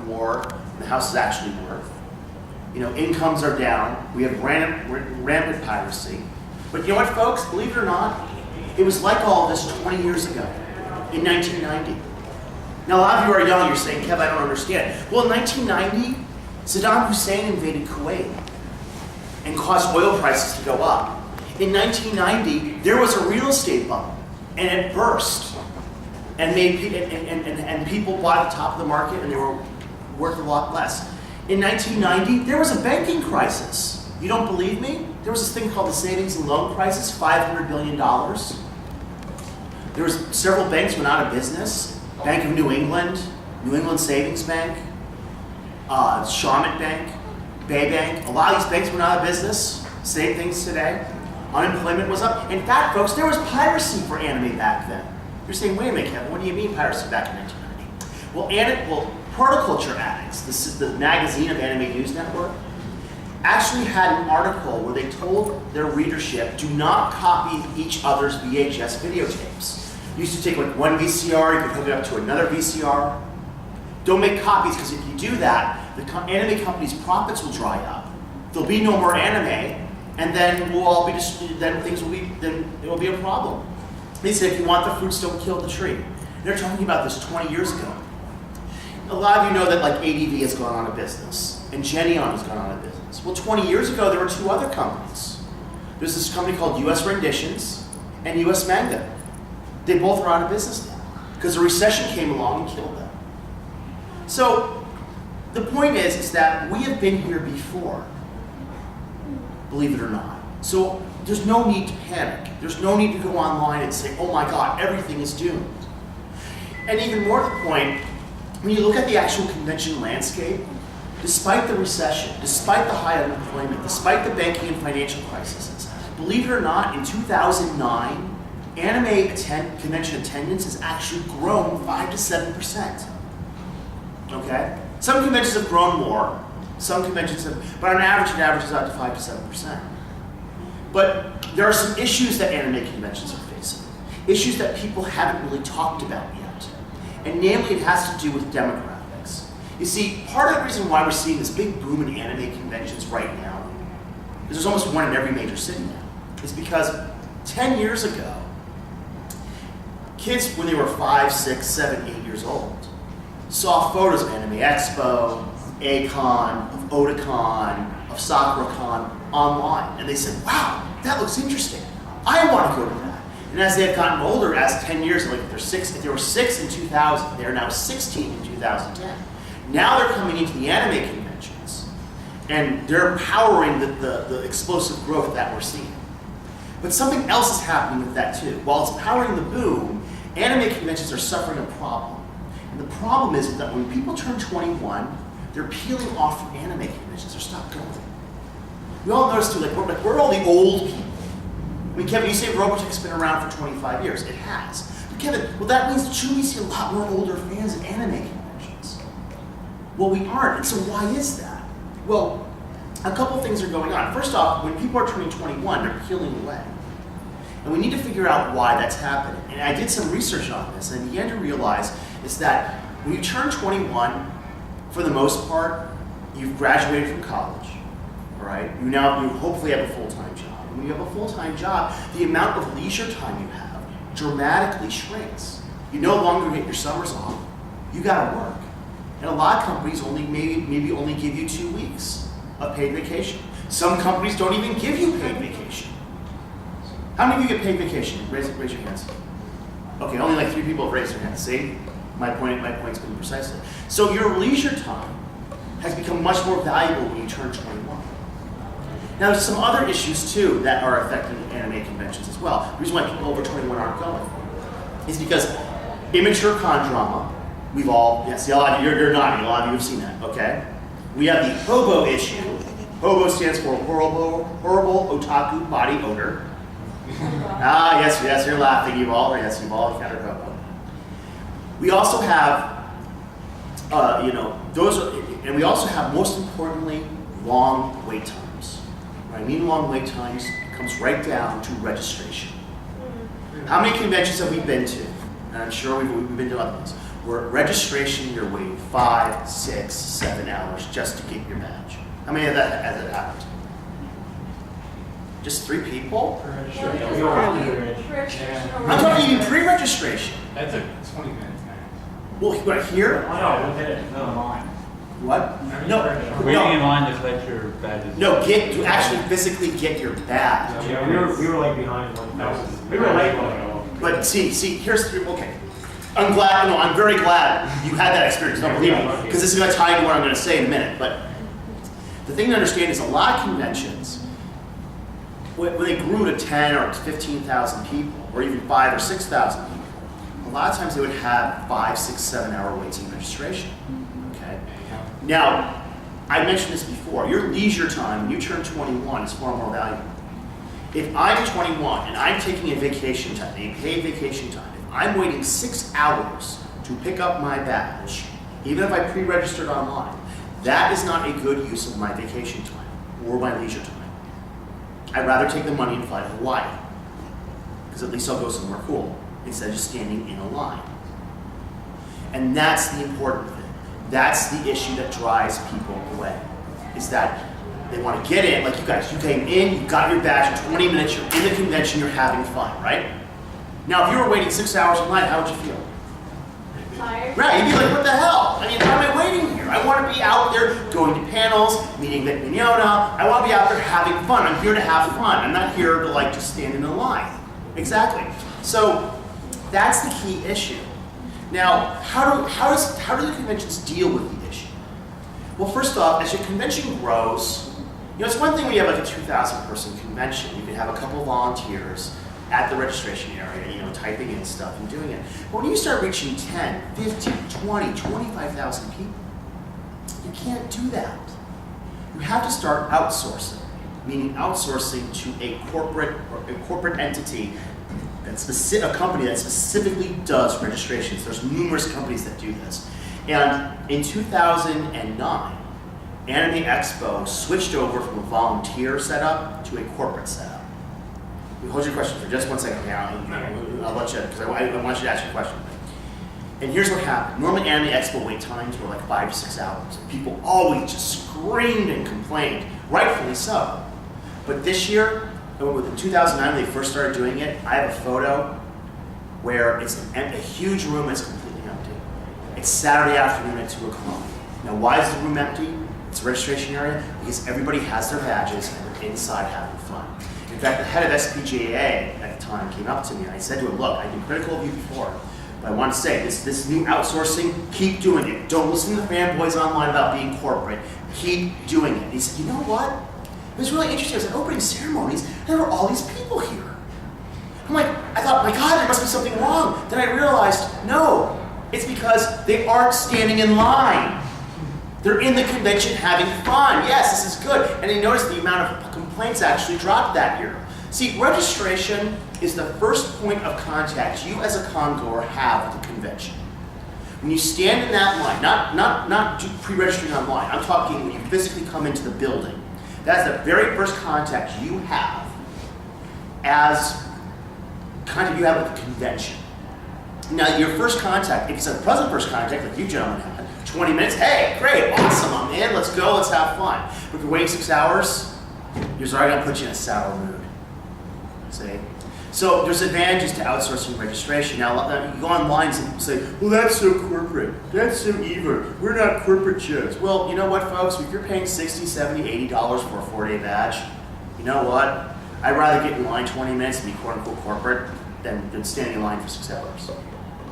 more than the house is actually worth. You know, incomes are down. We have rampant piracy. But you know what, folks? Believe it or not, it was like all this 20 years ago, in 1990. Now, a lot of you are young. You're saying, Kev, I don't understand. Well, in 1990, Saddam Hussein invaded Kuwait and caused oil prices to go up. In 1990, there was a real estate bubble, and it burst, and people bought at the top of the market, and they were worth a lot less. In 1990, there was a banking crisis. You don't believe me? There was this thing called the savings and loan crisis, $500 billion. There was several banks went out of business. Bank of New England Savings Bank, Shawmut Bank, Bay Bank. A lot of these banks went out of business. Same things today. Unemployment was up. In fact, folks, there was piracy for anime back then. You're saying, wait a minute, Kevin, what do you mean piracy back in 1990? Well, Protoculture Addicts, this is the magazine of Anime News Network, actually had an article where they told their readership, do not copy each other's VHS videotapes. You used to take like one VCR, you could hook it up to another VCR. Don't make copies, because if you do that, the anime company's profits will dry up. There'll be no more anime, and then we'll all be then it will be a problem. They said, if you want the fruits, don't kill the tree. They're talking about this 20 years ago. A lot of you know that like ADV has gone out of business, and Geneon has gone out of business. Well, 20 years ago, there were two other companies. There's this company called US Renditions and US Manga. They both are out of business now, because the recession came along and killed them. So, the point is that we have been here before, believe it or not. So, there's no need to panic. There's no need to go online and say, oh my God, everything is doomed. And even more to the point, when you look at the actual convention landscape, despite the recession, despite the high unemployment, despite the banking and financial crises, believe it or not, in 2009, anime convention attendance has actually grown 5 to 7%. Okay? Some conventions have grown more, some conventions have, but on average, it averages out to 5 to 7%. But there are some issues that anime conventions are facing, issues that people haven't really talked about yet. And namely, it has to do with demographics. You see, part of the reason why we're seeing this big boom in anime conventions right now, because there's almost one in every major city now, is because 10 years ago, kids, when they were 5, 6, 7, 8 years old, saw photos of Anime Expo, A-Con, of Otakon, of SakuraCon online, and they said, wow, that looks interesting. I want to go to that. And as they have gotten older, as 10 years, like if they were 6 in 2000, they are now 16 in 2010. Now they're coming into the anime conventions, and they're powering the explosive growth that we're seeing. But something else is happening with that too. While it's powering the boom, anime conventions are suffering a problem. And the problem is that when people turn 21, they're peeling off from anime conventions. They're stopped going. We all notice too, we're all the old people. I mean, Kevin, you say Robotech's been around for 25 years. It has. But Kevin, well, that means that we see a lot more older fans at anime conventions. Well, we aren't. And so why is that? Well, a couple things are going on. First off, when people are turning 21, they're peeling away. And we need to figure out why that's happening. And I did some research on this, and I began to realize is that when you turn 21, for the most part, you've graduated from college, all right? You hopefully have a full-time job. And when you have a full-time job, the amount of leisure time you have dramatically shrinks. You no longer get your summers off. You gotta work. And a lot of companies maybe only give you 2 weeks of paid vacation. Some companies don't even give you paid vacation. How many of you get paid vacation? Raise your hands. Okay, only like 3 people have raised their hands. See? My point's been precisely. So your leisure time has become much more valuable when you turn 21. Now there's some other issues too that are affecting anime conventions as well. The reason why people over 21 aren't going is because immature con drama, we've all, yes, a lot of you, you're nodding, a lot of you have seen that, okay? We have the hobo issue. Hobo stands for horrible otaku body odor. Yes, you're laughing, you've all encountered hobo. We also have, and we also have, most importantly, long wait times. What I mean long wait times comes right down to registration. How many conventions have we been to? And I'm sure we've been to other ones. where at registration you're waiting 5, 6, 7 hours just to get your badge. How many of that has it happened? Just 3 people? I'm talking even pre-registration. That's a 20 minutes max. Well, what, here? No, online. What? No. Waiting in line to collect your badges. No, to actually physically get your badge. Yeah, we were like behind 1,000. We were late one. But see, here's the, okay. I'm very glad you had that experience, don't believe me, because this is going to tie into what I'm going to say in a minute. But the thing to understand is a lot of conventions, when they grew to 10 or 15,000 people, or even 5 or 6,000 people, a lot of times they would have 5, 6, 7 hour waits in registration. Okay. Now, I mentioned this before. Your leisure time when you turn 21 is far more valuable. If I'm 21 and I'm taking a vacation time, a paid vacation time, if I'm waiting 6 hours to pick up my badge, even if I pre-registered online, that is not a good use of my vacation time or my leisure time. I'd rather take the money and fly to Hawaii, because at least I'll go somewhere cool, instead of just standing in a line. And that's the important thing. That's the issue that drives people away, is that they want to get in, like you guys, you came in, you got your badge in 20 minutes, you're in the convention, you're having fun, right? Now, if you were waiting 6 hours in line, how would you feel? Tired. Right, you'd be like, what the hell? I mean, why am I waiting here? I want to be out there going to panels, meeting Vic Mignogna. I want to be out there having fun. I'm here to have fun. I'm not here to like just stand in a line. Exactly. So that's the key issue. Now, how do the conventions deal with the issue? Well, first off, as your convention grows, it's one thing when you have like a 2,000 person convention. You can have a couple volunteers at the registration area, typing in stuff and doing it. But when you start reaching 10, 15, 20, 25,000 people, you can't do that. You have to start outsourcing, meaning outsourcing to a corporate entity, a company that specifically does registrations. There's numerous companies that do this. And in 2009, Anime Expo switched over from a volunteer setup to a corporate setup. Hold your question for just 1 second now. I'll let you, because I want you to ask your question. And here's what happened. Normally Anime Expo wait times were like 5 to 6 hours. People always just screamed and complained, rightfully so. But this year, in 2009 when they first started doing it, I have a photo where it's a huge room that's completely empty. It's Saturday afternoon at 2 o'clock. Now why is the room empty? It's a registration area because everybody has their badges and they're inside having fun. In fact, the head of SPJA at the time came up to me and I said to him, look, I've been critical of you before, but I want to say, this new outsourcing, keep doing it. Don't listen to the fanboys online about being corporate. Keep doing it. And he said, you know what? It was really interesting. I was at opening ceremonies, there were all these people here. I'm like, I thought, my God, there must be something wrong. Then I realized, no, it's because they aren't standing in line. They're in the convention having fun. Yes, this is good. And I noticed the amount of complaints actually dropped that year. See, registration is the first point of contact you as a congoer have with the convention. When you stand in that line, not pre-registering online, I'm talking when you physically come into the building, that's the very first contact you have with the convention. Now, your first contact, if it's a pleasant first contact like you gentlemen had, 20 minutes, hey, great, awesome, I'm in, let's go, let's have fun. But if you're waiting 6 hours, you're already gonna put you in a sour mood. See? So there's advantages to outsourcing registration. Now, you go online and say, well, that's so corporate, that's so evil, we're not corporate chicks. Well, you know what, folks, if you're paying $60, $70, $80 for a 4-day badge, you know what? I'd rather get in line 20 minutes and be quote unquote corporate than standing in line for 6 hours.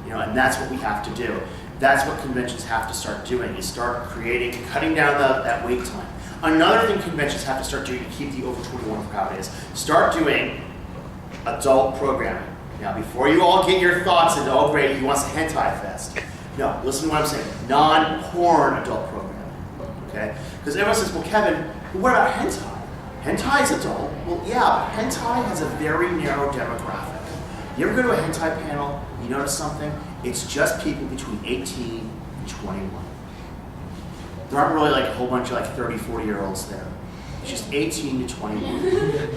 And that's what we have to do. That's what conventions have to start doing, is start cutting down that wait time. Another thing conventions have to start doing to keep the over 21 crowd is start doing adult programming. Now, before you all get your thoughts into, oh great, he wants a hentai fest. No, listen to what I'm saying. Non-porn adult programming, okay? Because everyone says, well, Kevin, what about hentai? Hentai is adult. Well, yeah, but hentai has a very narrow demographic. You ever go to a hentai panel, you notice something? It's just people between 18 and 21. There aren't really like a whole bunch of like 30, 40-year-olds there. It's just 18 to 21.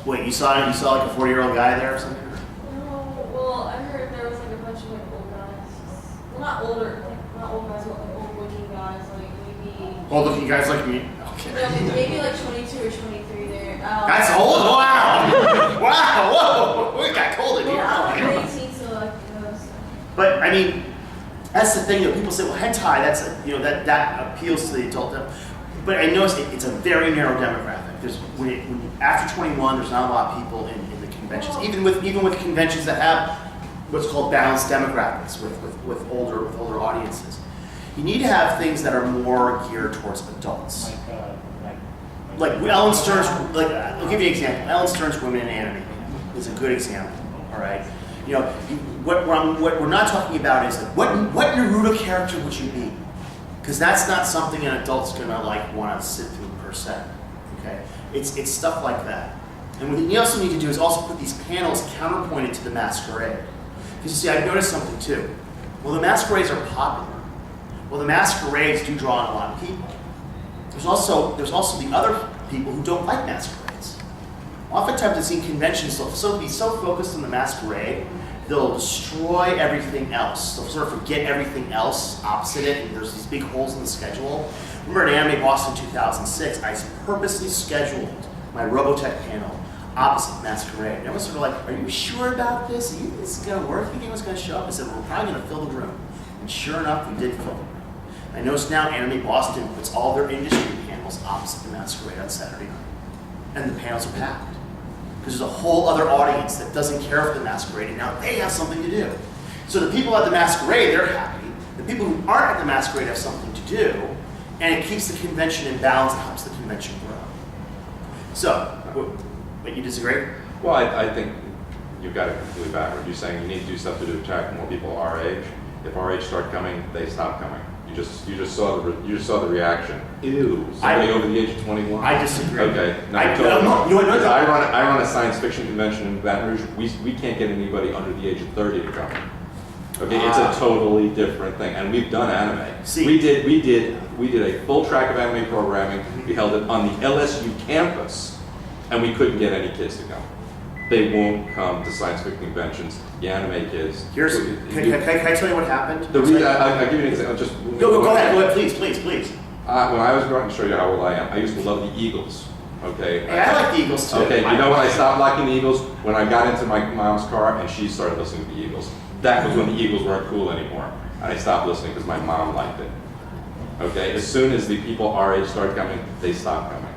Wait, you saw like a 40-year-old guy there or something? No, well, I heard there was like a bunch of like old guys. Well, not Oh, look, you guys like me. Okay. No, maybe like 22 or 23 there. That's old? Wow! Wow! Whoa! It got cold in here. Well, Oh, I'm my God. 18, so like, so. But I mean, that's the thing. People say, well, hentai. That's that appeals to the adult. But I notice it's a very narrow demographic. There's after 21, there's not a lot of people in the conventions. Even with conventions that have what's called balanced demographics with older audiences. You need to have things that are more geared towards adults. Like Ellen Stern's, I'll give you an example. Ellen Stern's Women in Anime is a good example. All right, what we're not talking about is like what Naruto character would you be? Because that's not something an adult's gonna want to sit through per se. Okay, it's stuff like that. And what you also need to do is also put these panels counterpointed to the masquerade. Because you see, I've noticed something too. Well, the masquerades are popular. Well, the masquerades do draw in a lot of people. There's also the other people who don't like masquerades. Oftentimes, I've seen conventions they'll be so focused on the masquerade, they'll destroy everything else. They'll sort of forget everything else opposite it, and there's these big holes in the schedule. Remember at Anime Boston 2006, I purposely scheduled my Robotech panel opposite masquerade. And everyone's sort of like, are you sure about this? Is this going to work? You think it's going to show up? I said, we're probably going to fill the room. And sure enough, we did fill the room. I notice now Anime Boston puts all their industry panels opposite the masquerade on Saturday night. And the panels are packed. Because there's a whole other audience that doesn't care for the masquerade, and now they have something to do. So the people at the masquerade, they're happy. The people who aren't at the masquerade have something to do, and it keeps the convention in balance and helps the convention grow. So, but you disagree? Well, I think you've got it completely backward. You're saying you need to do stuff to attract more people our age. If our age start coming, they stop coming. You just saw the reaction. Ew, somebody over the age of 21. I disagree. Okay, no, I run a science fiction convention in Baton Rouge. We can't get anybody under the age of 30 to come. Okay, it's a totally different thing, and we've done anime. See, we did a full track of anime programming. We held it on the LSU campus, and we couldn't get any kids to come. They won't come to science fiction conventions. The anime kids. Can I tell you what happened? I'll give you an example. Just go ahead, please. When I was growing, to show you how old I am, I used to love the Eagles. Okay. Hey, I like the Eagles too. Okay. You know when I stopped liking the Eagles? When I got into my mom's car and she started listening to the Eagles. That was when the Eagles weren't cool anymore, and I stopped listening because my mom liked it. Okay. As soon as the people our age started coming, they stopped coming.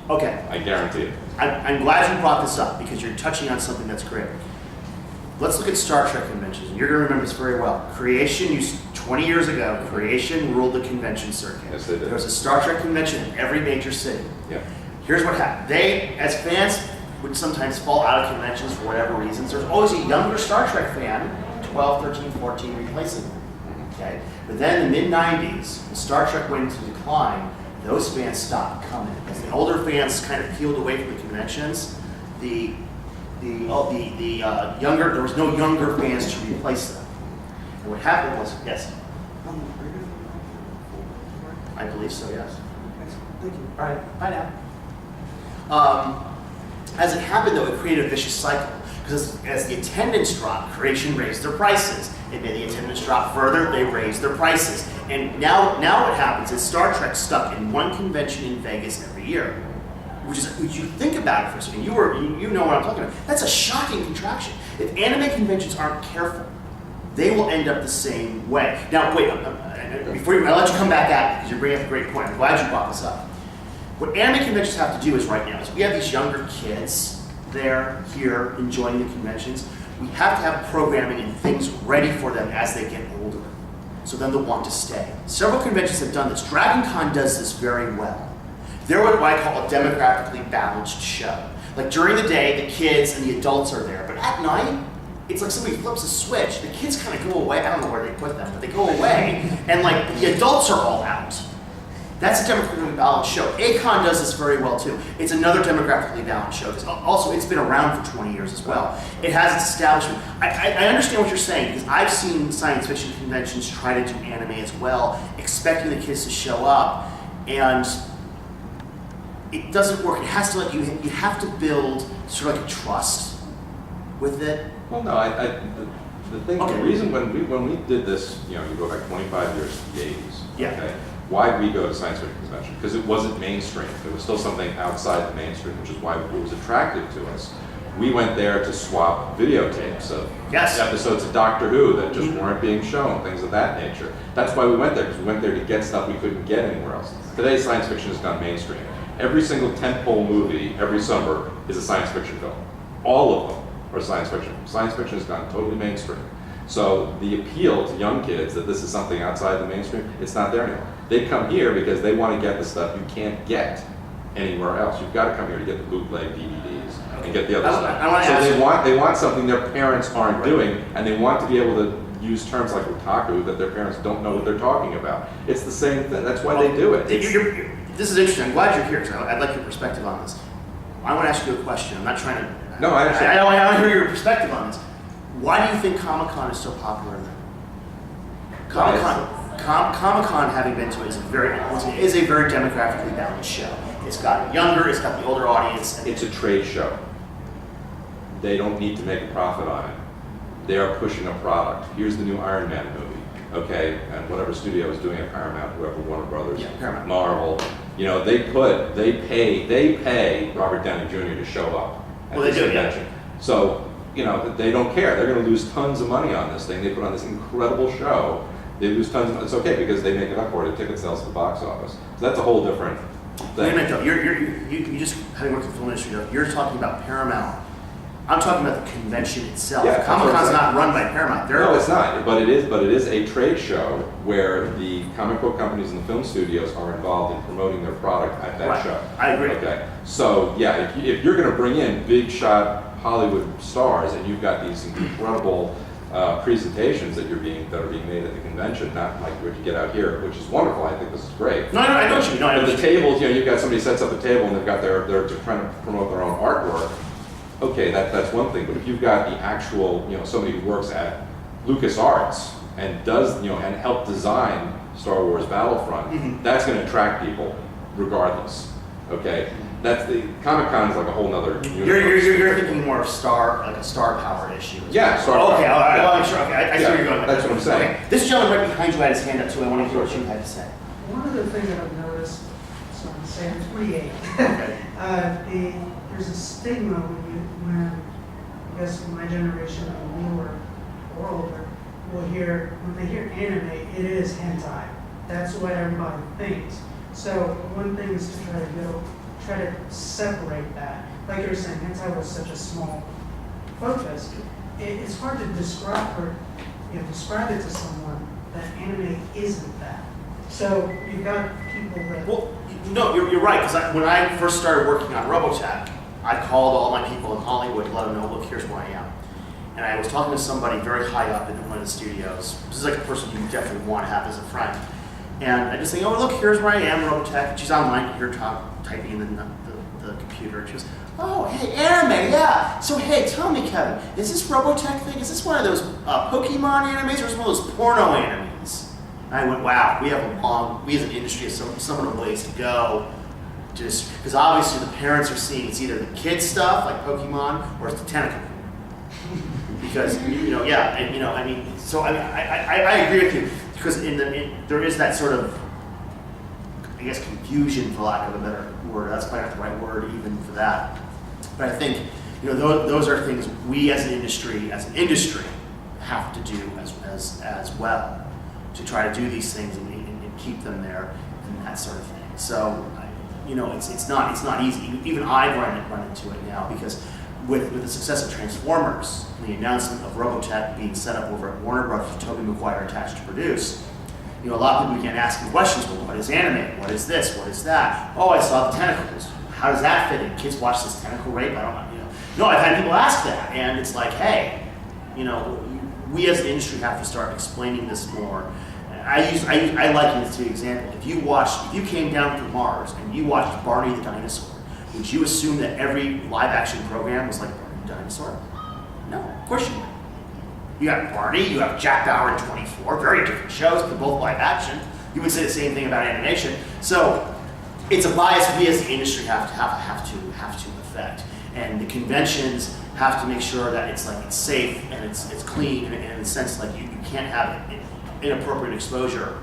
Okay. I guarantee it. I'm glad you brought this up because you're touching on something that's great. Let's look at Star Trek conventions. You're going to remember this very well. Creation, 20 years ago, Creation ruled the convention circuit. Yes, they did. There was a Star Trek convention in every major city. Yeah. Here's what happened. They, as fans, would sometimes fall out of conventions for whatever reasons. There's always a younger Star Trek fan, 12, 13, 14, replacing them. Okay? But then in the mid-90s, when Star Trek went into decline, those fans stopped coming. As the older fans kind of peeled away from the conventions, there was no younger fans to replace them. And what happened was, yes? I believe so, yes. Thank you. All right, bye now. As it happened, though, it created a vicious cycle. Because as the attendance dropped, Creation raised their prices. And then the attendance dropped further, they raised their prices. And now what happens is Star Trek's stuck in one convention in Vegas every year. Which you think about it for a second, you know what I'm talking about. That's a shocking contraction. If anime conventions aren't careful, they will end up the same way. Now, wait, I'll let you come back at it because you're bringing up a great point. I'm glad you brought this up. What anime conventions have to do is right now is we have these younger kids there, here, enjoying the conventions. We have to have programming and things ready for them as they get older. So then they'll want to stay. Several conventions have done this. Dragon Con does this very well. They're what I call a demographically balanced show. Like during the day, the kids and the adults are there, but at night, it's like somebody flips a switch. The kids kind of go away. I don't know where they put them, but they go away, and like the adults are all out. That's a demographically balanced show. Akon does this very well too. It's another demographically balanced show. Also, it's been around for 20 years as well. It has its establishment. I understand what you're saying because I've seen science fiction conventions try to do anime as well, expecting the kids to show up, and it doesn't work. It has to let you have to build sort of like a trust with it. Well, no, the thing, Okay. the reason when we did this, you go back 25 years to the 80s. Yeah. Okay, Why did we go to science fiction convention? Because it wasn't mainstream. It was still something outside the mainstream, which is why it was attractive to us. We went there to swap videotapes of Yes. episodes of Doctor Who that just weren't being shown, things of that nature. That's why we went there, because we went there to get stuff we couldn't get anywhere else. Today, science fiction has gone mainstream. Every single tentpole movie every summer is a science fiction film. All of them are science fiction. Science fiction has gone totally mainstream. So the appeal to young kids that this is something outside the mainstream, it's not there anymore. They come here because they want to get the stuff you can't get anywhere else. You've got to come here to get the bootleg DVDs and get the other stuff. So they want something their parents aren't doing, and they want to be able to use terms like otaku that their parents don't know what they're talking about. It's the same thing. That's why they do it. This is interesting. I'm glad you're here, because I'd like your perspective on this. I want to ask you a question. I'm not trying to... No, I understand. I want to hear your perspective on this. Why do you think Comic-Con is so popular now? Comic-Con, having been to it, is a very demographically balanced show. It's got younger, it's got the older audience. It's a trade show. They don't need to make a profit on it. They are pushing a product. Here's the new Iron Man movie, okay? And whatever studio is doing it, Paramount, whoever, Warner Brothers, Yeah, Paramount. Marvel, you know, they pay Robert Downey Jr. to show up at Well, they this do, yeah. convention. So, you know, they don't care. They're going to lose tons of money on this thing. They put on this incredible show. They lose tons of money. It's okay because they make it up for it. Ticket sales to the box office. So that's a whole different thing. Wait a minute, though. You just, having worked in the film industry, though, you're talking about Paramount. I'm talking about the convention itself. Yeah, Comic-Con's not run by Paramount. No, it's not. But it is a trade show where the comic book companies and the film studios are involved in promoting their product at that Right. show. I agree. Okay. So yeah, if you're going to bring in big shot Hollywood stars and you've got these incredible presentations that are being made at the convention, not like what you get out here, which is wonderful. I think this is great. No, I know what you mean. No, I know But what the you mean. tables, you know, you've got somebody sets up a table and they've got they're trying to promote their own artwork. Okay, that's one thing. But if you've got the actual, you know, somebody who works at LucasArts and does, you know, and helped design Star Wars Battlefront, that's going to attract people regardless. Okay, that's the Comic-Con is like a whole nother. You're thinking more of a star power issue. Yeah, star Okay, power. I'll make sure. Okay, I see Yeah, where you're going. that's what I'm saying. Okay. This gentleman right behind you had his hand up too. I want to hear what you had to say. One other thing that I've noticed, so I'm saying 28, Okay. there's a stigma when I guess my generation or newer or older when they hear anime, it is hentai. That's what everybody thinks. So one thing is to try to separate that. Like you were saying, hentai was such a small focus. It's hard to describe it to someone that anime isn't that. So you've got people that. Well, no, you're right. Because when I first started working on Robotech, I called all my people in Hollywood to let them know, look, here's where I am. And I was talking to somebody very high up in one of the studios. This is like a person you definitely want to have as a friend. And I just say, oh, look, here's where I am, Robotech. She's online here typing in the computer. And she goes, oh, hey, anime, yeah. So, hey, tell me, Kevin, is this Robotech thing, is this one of those Pokemon animes or is it one of those porno animes? And I went, wow, we as an industry have some of the ways to go. Just because obviously the parents are seeing it's either the kids stuff like Pokemon or it's the tentacle. Because I agree with you because there is that sort of confusion, for lack of a better word. That's probably not the right word even for that. But I think those are things we as an industry have to do as well to try to do these things and keep them there and that sort of thing. So. It's not easy. Even I've run into it now because with the success of Transformers and the announcement of Robotech being set up over at Warner Brothers with Tobey Maguire attached to produce, a lot of people began asking questions. Well, what is anime? What is this? What is that? Oh, I saw the tentacles. How does that fit in? Kids watch this tentacle rape? I don't know. No, I've had people ask that, and it's like, hey, we as an industry have to start explaining this more. I liken it to an example. If you came down from Mars and you watched Barney the Dinosaur, would you assume that every live action program was like Barney the Dinosaur? No, of course you wouldn't. You got Barney, you have Jack Bauer and 24, very different shows, but both live action. You would say the same thing about animation. So it's a bias we as the industry have to affect. And the conventions have to make sure that it's safe and it's clean and in the sense you can't have inappropriate exposure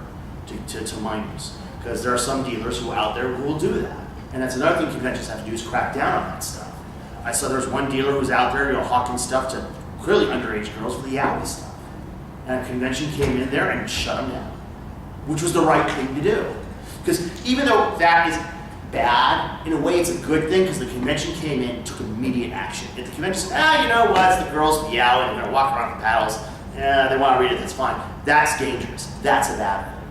to minors. because there are some dealers who are out there who will do that. And that's another thing conventions have to do is crack down on that stuff. I saw there was one dealer who was out there, hawking stuff to clearly underage girls with the Yaoi stuff. And a convention came in there and shut them down, which was the right thing to do. Because even though that is bad, in a way it's a good thing because the convention came in and took immediate action. If the convention said, you know what, it's the girls with Yaoi, and they're gonna walk around with paddles, they wanna read it, that's fine. That's dangerous. That's a bad thing.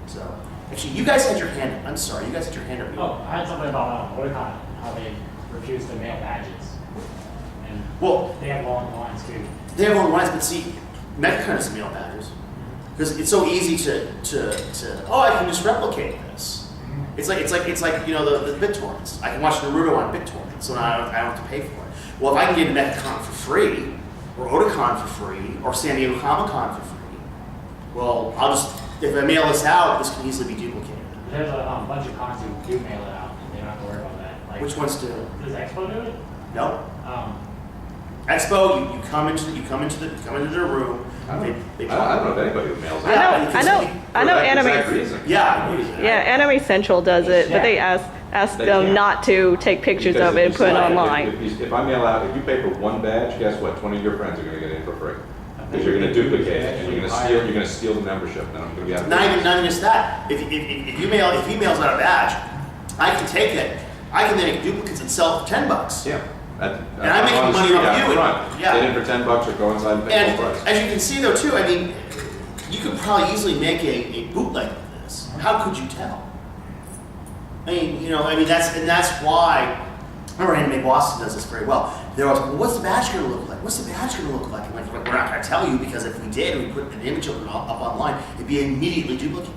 So, actually, you guys had your hand up. I'm sorry, you guys had your hand up. Oh, I had something about Mechacon, how they refuse to mail badges. And Well, they have long lines too. they have long lines, but see, Mechacon doesn't mail badges. Because it's so easy to I can just replicate this. It's like the BitTorrents. I can watch Naruto on BitTorrent, so now I don't have to pay for it. Well, if I can get Mechacon for free, or Otakon for free, or San Diego Comic-Con for free, well, if I mail this out, this can easily be duplicated. There's a bunch of cons who do mail it out, and they don't have to worry about that. Like, Which ones do? Does Expo do it? No. Expo, you come into their room. I They don't know if anybody who mails Yeah, out. because I know For that exact Anime. reason. Yeah. Yeah, Anime Central does it, but they ask They them can't. not to take pictures Because of it and if put it you- online. If I mail out, if you pay for one badge, guess what? 20 of your friends are going to get in for free. Because you're going to duplicate it, and you're going to steal the membership. Then I'm going to be out. Not even just that. If he mails out a badge, I can take it. I can then make duplicates and sell it for $10. Yeah. And I'm making on the money street off out you and- front. yeah. Get in for $10 or go inside and pay And full price. as you can see though too, I mean, you could probably easily make a bootleg of this. How could you tell? That's why, remember Anime Boston does this very well. They're always, well, what's the badge gonna look like? What's the badge gonna look like? And like, we're not gonna tell you because if we did, we put an image of it up online, it'd be immediately duplicated.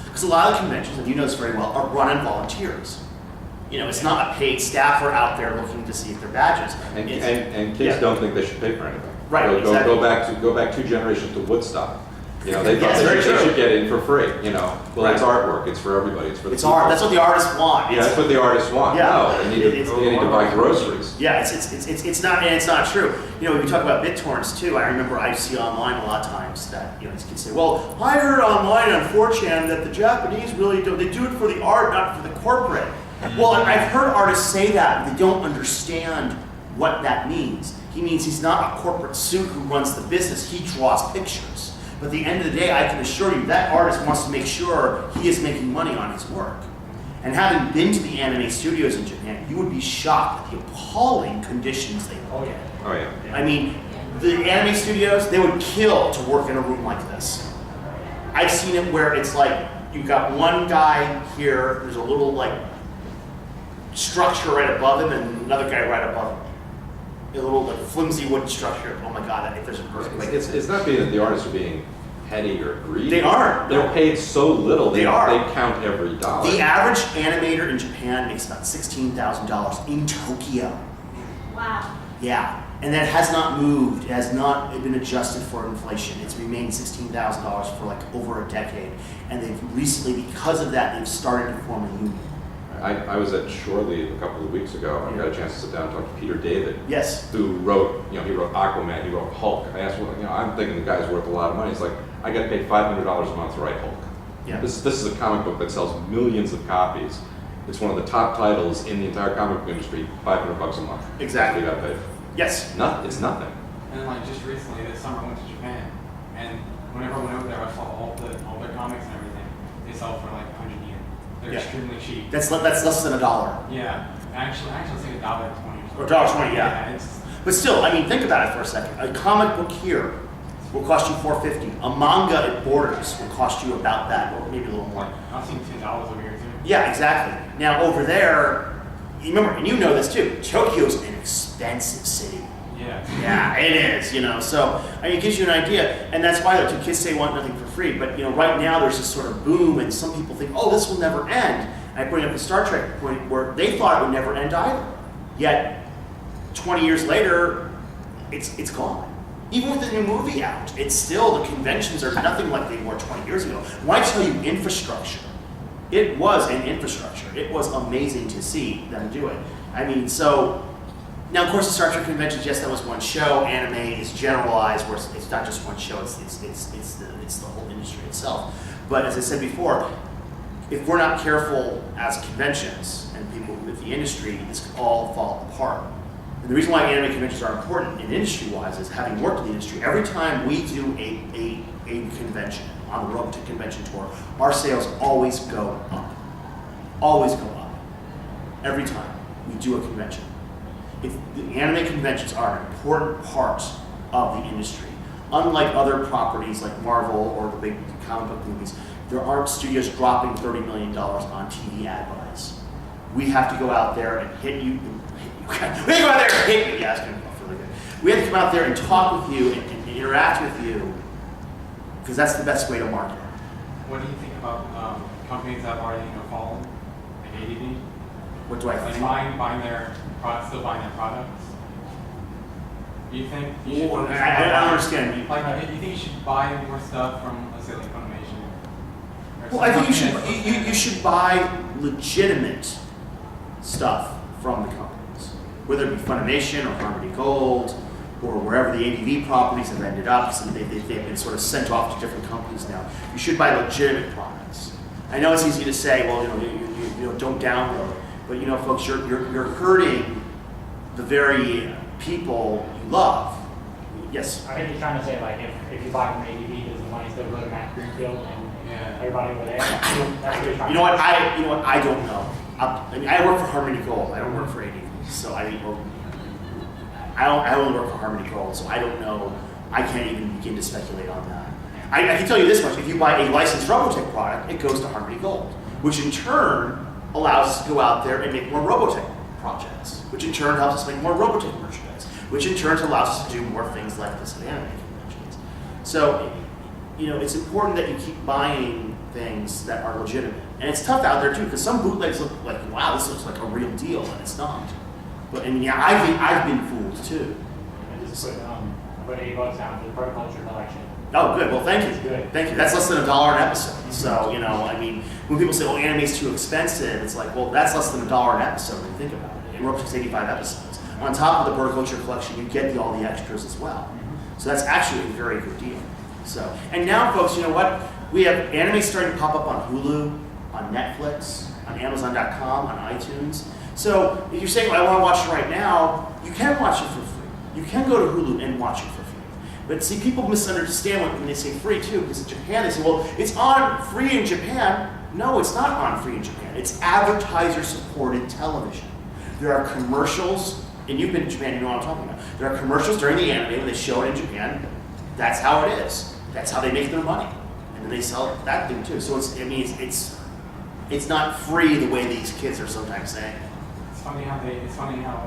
Because a lot of conventions, and you know this very well, are run on volunteers. It's not a paid staffer out there looking to see if they're badges. And It's- kids yeah. don't think they should pay for anything. Right, Go exactly. go back 2 generations to Woodstock. They thought Yes, they very should true. get in for free. Well, Right. it's artwork. It's for everybody. It's for the It's people. art. That's what the artists want. Yeah, that's what the artists want. Yeah. No, they need to buy groceries. Yeah, it's not, and it's not true. We talk about BitTorrents too. I remember I see online a lot of times that these kids say, "Well, I heard online on 4chan that the Japanese really do. They do it for the art, not for the corporate." Well, I've heard artists say that, but they don't understand what that means. He means he's not a corporate suit who runs the business. He draws pictures. But at the end of the day, I can assure you that artist wants to make sure he is making money on his work. And having been to the anime studios in Japan, you would be shocked at the appalling conditions they Oh, live yeah. Oh yeah. in. I mean, the anime studios, they would kill to work in a room like this. I've seen it where it's like, you've got one guy here, there's a little structure right above him and another guy right above him. A little flimsy wooden structure. Oh my God, if there's an earthquake. It's not being that the artists are being petty or greedy. They aren't. They're paid so little. They are. They count every dollar. The average animator in Japan makes about $16,000 in Tokyo. Wow. Yeah, and that has not moved. It has not been adjusted for inflation. It's remained $16,000 for over a decade. And they've recently, because of that, they've started to form a union. I was at Shore Leave a couple of weeks ago. I got a chance to sit down and talk to Peter David, Yes. who wrote, he wrote Aquaman, he wrote Hulk. I asked him, I'm thinking the guy's worth a lot of money. He's like, I got paid $500 a month to write Hulk. Yeah. This is a comic book that sells millions of copies. It's one of the top titles in the entire comic book industry. $500 a month. Exactly. He got paid. Yes. It's nothing. And just recently, this summer, I went to Japan, and whenever I went over there, I saw all their comics and everything. They sell for 100 yen. They're Yeah. extremely cheap. That's less than $1. Yeah. Actually, it's like $1.20 Or $1.20, yeah. It's But still, think about it for a second. A comic book here will cost you $4.50. A manga at Borders will cost you about that, or maybe a little more. I've seen $10 over here too. Yeah, exactly. Now over there, you remember, and you know this too, Tokyo's an expensive city. Yeah. Yeah, it is, so it gives you an idea, and that's why the two kids say want nothing for free, but right now there's this sort of boom, and some people think, oh, this will never end. And I bring up the Star Trek point where they thought it would never end either. Yet, 20 years later, it's gone. Even with the new movie out, it's still, the conventions are nothing like they were 20 years ago. When I tell you infrastructure, it was an infrastructure. It was amazing to see them do it. Now, of course, the Star Trek conventions, yes, that was one show. Anime is generalized, where it's not just one show, it's the whole industry itself. But as I said before, if we're not careful as conventions and people with the industry, this could all fall apart. And the reason why anime conventions are important in industry-wise is having worked in the industry, every time we do a convention, on the road to convention tour, our sales always go up. Always go up. Every time we do a convention. If the anime conventions are an important part of the industry. Unlike other properties like Marvel or the big comic book movies, there aren't studios dropping $30 million on TV ad buys. We have to go out there and hit you. We have to go out there and hit you. Yeah, it's going to be really good. We have to come out there and talk with you and interact with you, because that's the best way to market. What do you think about companies that have already fallen, like ADV? What do I Like think? buying their products, still buying their products? Do you think you should? Well, I don't understand. Like, do you think you should buy more stuff from, let's say, like Funimation? Or Well, I think something you should buy legitimate stuff from the companies, whether it be Funimation or Harmony Gold or wherever the ADV properties have ended up. So they've been sort of sent off to different companies now. You should buy legitimate products. I know it's easy to say, well, you don't download, but folks, you're hurting the very people you love. Yes. I think he's trying to say, like, if you buy from ADV, does the money still go to Matt Greenfield and Yeah. everybody over there? That's what he's trying You know what? to I don't know. I work for Harmony Gold. I don't work for ADV, so I only work for Harmony Gold, so I don't know. I can't even begin to speculate on that. I can tell you this much: if you buy a licensed Robotech product, it goes to Harmony Gold, which in turn allows us to go out there and make more Robotech projects, which in turn helps us make more Robotech merchandise, which in turn allows us to do more things like this at anime conventions. So, it's important that you keep buying things that are legitimate. And it's tough out there too, because some bootlegs look like, wow, this looks like a real deal, and it's not. But I've been fooled too. I just put $8 down for the Protoculture collection. Oh, good. Well, thank you. That's good. Thank you. That's less than $1 an episode. So, when people say, "Oh, anime's too expensive," it's like, well, that's less than $1 an episode when you think about it. And we're up to 85 episodes. On top of the Protoculture collection, you get all the extras as well. So that's actually a very good deal. So, and now, folks, you know what? We have anime starting to pop up on Hulu, on Netflix, on Amazon.com, on iTunes. So if you're saying, well, I want to watch it right now, you can watch it for free. You can go to Hulu and watch it for free. But see, people misunderstand when they say free too, because in Japan they say, well, it's on free in Japan. No, it's not on free in Japan. It's advertiser-supported television. There are commercials, and you've been to Japan, you know what I'm talking about. There are commercials during the anime when they show it in Japan. That's how it is. That's how they make their money. And then they sell that thing too. So it's not free the way these kids are sometimes saying. It's funny how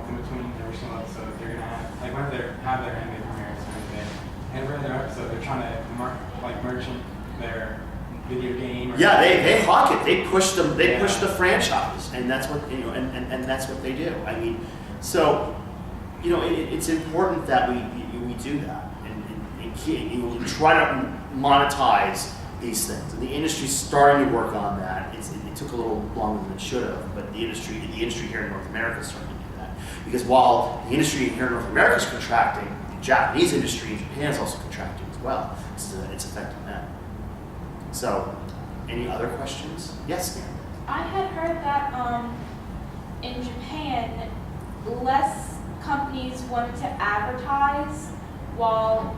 in between the original episodes they're gonna have, like, whenever they have their anime premieres and everything, every other episode they're trying to merchant their video game. Or Yeah, they hawk it. They push them. They push the franchise, and that's what and that's what they do. I mean, so it's important that we do that and try to monetize these things. And the industry's starting to work on that. It took a little longer than it should have, but the industry here in North America is starting to do that. Because while the industry here in North America is contracting, the Japanese industry in Japan is also contracting as well. It's affecting them. So, any other questions? Yes, ma'am. I had heard that in Japan, less companies wanted to advertise while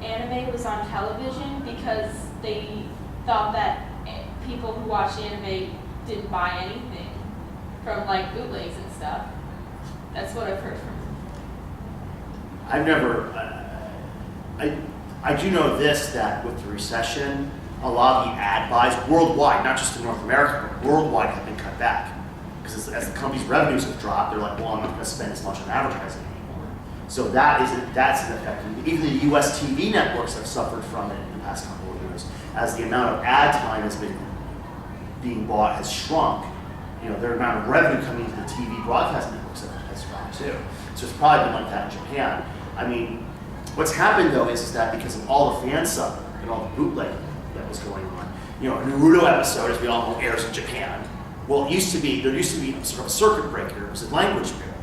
anime was on television because they thought that people who watch anime didn't buy anything from like bootlegs and stuff. That's what I've heard from them. I've never, I do know this, that with the recession, a lot of the ad buys worldwide, not just in North America, but worldwide have been cut back. Because as the company's revenues have dropped, they're like, well, I'm not going to spend as much on advertising anymore. So that's an effect. Even the US TV networks have suffered from it in the past couple of years. As the amount of ad time has been being bought has shrunk, their amount of revenue coming into the TV broadcast networks has dropped too. So it's probably been like that in Japan. I mean, what's happened though is that because of all the fan sub and all the bootlegging that was going on, a Naruto episode, as we all know, airs in Japan. Well, there used to be sort of a circuit breaker. It was a language barrier.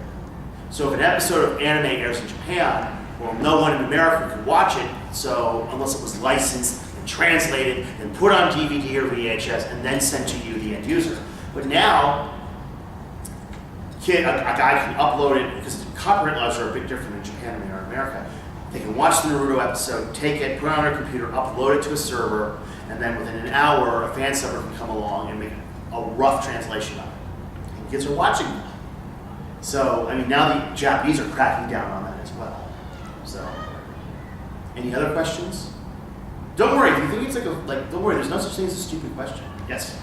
So if an episode of anime airs in Japan, well, no one in America could watch it. So unless it was licensed and translated and put on DVD or VHS and then sent to you, the end user. But now, a guy can upload it, because copyright laws are a bit different in Japan than they are in America. They can watch the Naruto episode, take it, put it on their computer, upload it to a server, and then within an hour, a fan subber can come along and make a rough translation of it. And kids are watching that. So, I mean, now the Japanese are cracking down on that as well. So, any other questions? Don't worry, if you think it's don't worry, there's no such thing as a stupid question. Yes?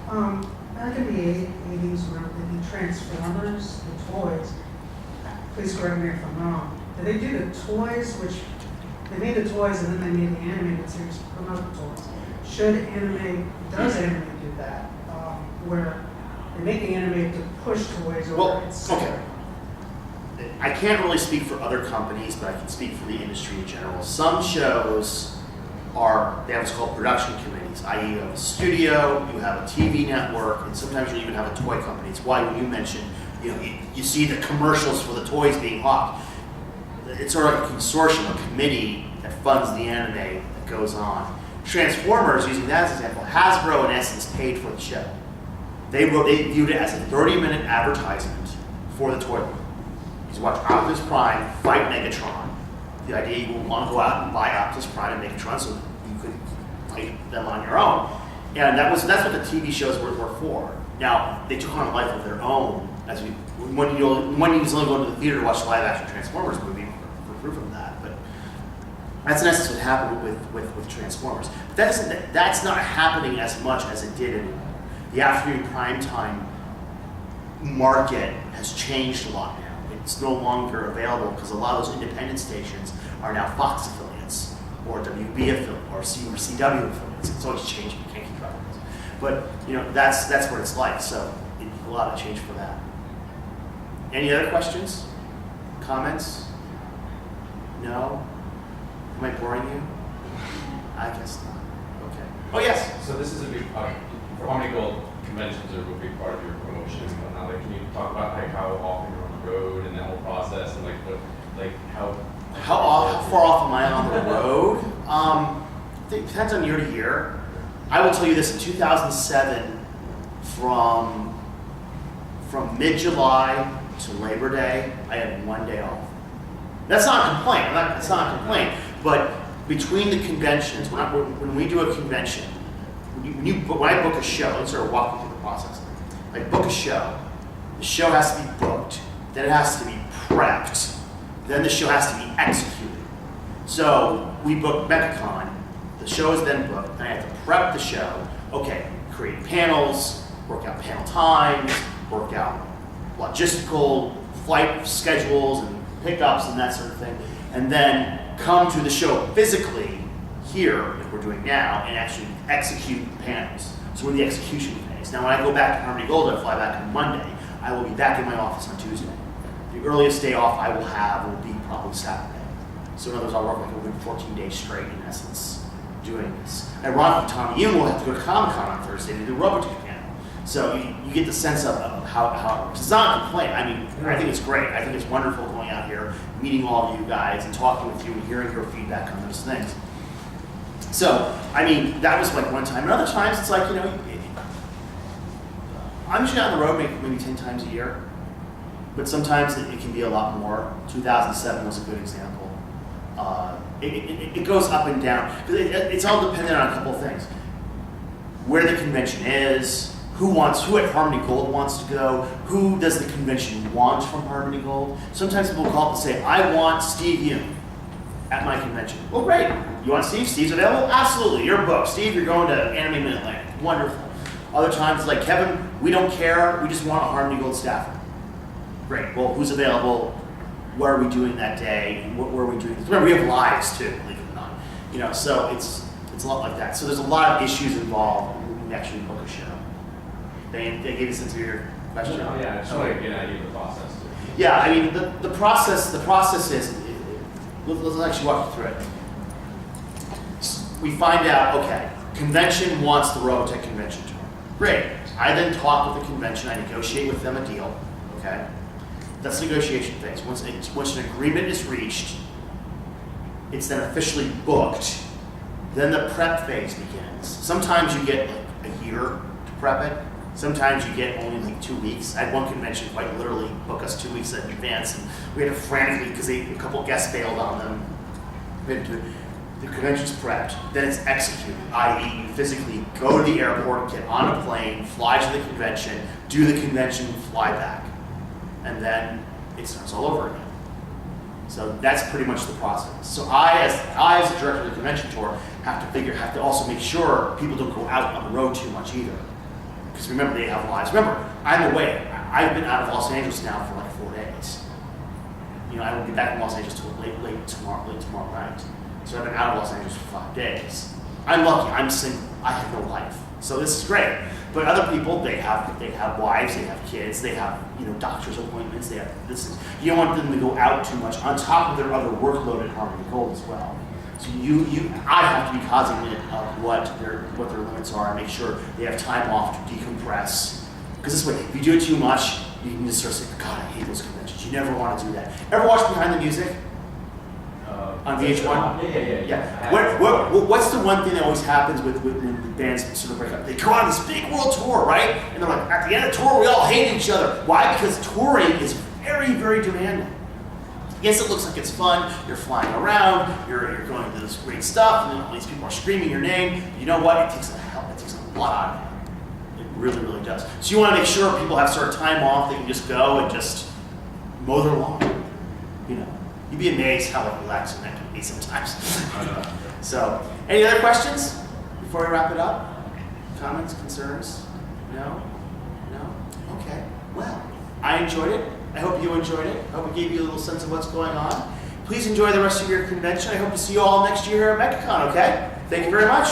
Back in the 80s, when they did Transformers, the toys, please correct me if I'm wrong, did they do the toys, which, they made the toys and then they made the animated series to promote the toys. Does anime do that? Where they make the anime to push toys over its okay. I can't really speak for other companies, but I can speak for the industry in general. Some shows they have what's called production committees, i.e. you have a studio, you have a TV network, and sometimes you even have a toy company. It's why when you mentioned, you see the commercials for the toys being hawked. It's sort of like a consortium, a committee that funds the anime that goes on. Transformers, using that as an example, Hasbro in essence paid for the show. They viewed it as a 30-minute advertisement for the toy line. You watch Optimus Prime fight Megatron. The idea you will want to go out and buy Optimus Prime and Megatron so you could fight them on your own. And that's what the TV shows were for. Now, they took on a life of their own. When you just only go to the theater to watch the live-action Transformers movie for proof of that. But that's in essence what happened with Transformers. But that's not happening as much as it did anymore. The afternoon primetime market has changed a lot now. It's no longer available because a lot of those independent stations are now Fox affiliates or WB affiliates or CW affiliates. It's always changing. You can't keep track of it. But that's what it's like. So a lot of change for that. Any other questions? Comments? No? Am I boring you? I guess not. Okay. Oh yes. So this is a big part. For Harmony Gold, conventions are a big part of your promotion and whatnot. Can you talk about how often you're on the road and that whole process and how far off am I on the road? It depends on year to year. I will tell you this: in 2007, from mid-July to Labor Day, I had 1 day off. That's not a complaint. That's not a complaint. But between the conventions, when we do a convention, when I book a show, let's start walking through the process. I book a show. The show has to be booked. Then it has to be prepped. Then the show has to be executed. So we book Mechacon. The show is then booked. Then I have to prep the show. Okay, create panels, work out panel times, work out logistical flight schedules and pickups and that sort of thing. And then come to the show physically here, like we're doing now, and actually execute the panels. So we're in the execution phase. Now when I go back to Harmony Gold, I fly back on Monday. I will be back in my office on Tuesday. The earliest day off I will have will be probably Saturday. So in other words, I'll work like a good 14 days straight in essence doing this. Ironically, Tommy Yoon will have to go to Comic-Con on Thursday to do Robotech panel. So you get the sense of how it works. It's not a complaint. I mean, I think it's great. I think it's wonderful going out here, meeting all of you guys and talking with you and hearing your feedback on those things. So, I mean, that was like one time. And other times it's like, I'm usually on the road maybe 10 times a year. But sometimes it can be a lot more. 2007 was a good example. It goes up and down. It's all dependent on a couple of things. Where the convention is, who at Harmony Gold wants to go, who does the convention want from Harmony Gold. Sometimes people call up and say, I want Steve Yoon at my convention. Well, great. You want Steve? Steve's available? Absolutely. You're booked. Steve, you're going to Anime Mid-Atlantic. Wonderful. Other times, like Kevin, we don't care. We just want a Harmony Gold staffer. Great. Well, who's available? What are we doing that day? What are we doing? Remember, we have lives too, believe it or not. So it's a lot like that. So there's a lot of issues involved when we actually book a show. They gave you a sense of your question? Yeah, I just want to get an idea of the process too. Yeah, I mean, the process is, let's actually walk you through it. We find out, okay, convention wants the Robotech convention tour. Great. I then talk with the convention, I negotiate with them a deal, okay? That's the negotiation phase. Once an agreement is reached, it's then officially booked. Then the prep phase begins. Sometimes you get like a year to prep it. Sometimes you get only like 2 weeks. I had one convention quite literally book us 2 weeks in advance, and we had to frantically, because a couple guests bailed on them. We had to, the convention's prepped, then it's executed, i.e. you physically go to the airport, get on a plane, fly to the convention, do the convention, fly back. And then it starts all over again. So that's pretty much the process. So I, as the director of the convention tour, have to also make sure people don't go out on the road too much either. Because remember, they have lives. Remember, I'm away. I've been out of Los Angeles now for like 4 days. You know, I won't be back in Los Angeles till late tomorrow night. So I've been out of Los Angeles for 5 days. I'm lucky. I'm single. I have no life. So this is great. But other people, they have wives, they have kids, they have doctor's appointments, they have this. You don't want them to go out too much on top of their other workload at Harmony Gold as well. So I have to be cognizant of what their limits are and make sure they have time off to decompress. Because this way, if you do it too much, you can just start saying, God, I hate those conventions. You never want to do that. Ever watch Behind the Music? On VH1? Yeah. What's the one thing that always happens with when the bands sort of break up? They go on this big world tour, right? And they're like, at the end of the tour, we all hate each other. Why? Because touring is very, very demanding. Yes, it looks like it's fun. You're flying around. You're going to this great stuff, and then all these people are screaming your name. You know what? It takes a lot out of you. It really, really does. So you want to make sure people have sort of time off. They can just go and just mow their lawn. You'd be amazed how relaxing that can be sometimes. So, any other questions before we wrap it up? Comments, concerns? No? Okay. Well, I enjoyed it. I hope you enjoyed it. I hope it gave you a little sense of what's going on. Please enjoy the rest of your convention. I hope to see you all next year here at Mechacon, okay? Thank you very much.